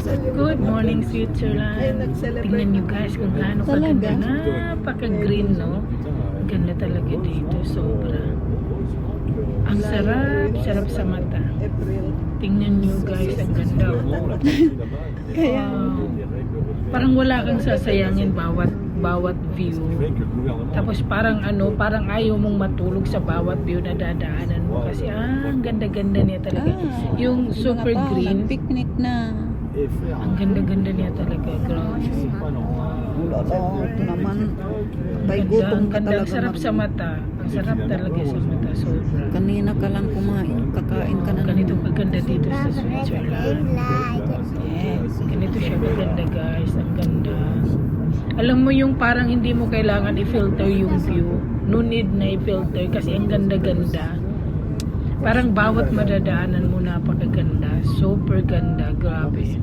Good morning, Switzerland. Tingnan nyo guys kung gaano kaganda. Napaka-green, no? Ganda talaga dito, sobra. Ang sarap, sarap sa mata. Tingnan nyo guys, ang ganda. Wow. Parang wala kang sasayangin bawat view. Tapos parang parang ayaw mong matulog sa bawat view na dadaanan mo kasi ang ganda-ganda niya talaga. Yung super green, picnic na. ang ganda-ganda niya talaga. Grabe. Ito naman. May Ganda, gutom ang ka ganda, talaga. ang sarap sa mata. Ang sarap talaga sa mata, sobra. Kanina ka lang kumain. Kakain ka na. Ganito kaganda dito sa Switzerland. Yes, ganito siya maganda guys. Ang ganda. Alam mo yung parang hindi mo kailangan i-filter yung view. No need na i-filter kasi ang ganda-ganda. Parang bawat madadaanan mo napakaganda. Super ganda. Grabe.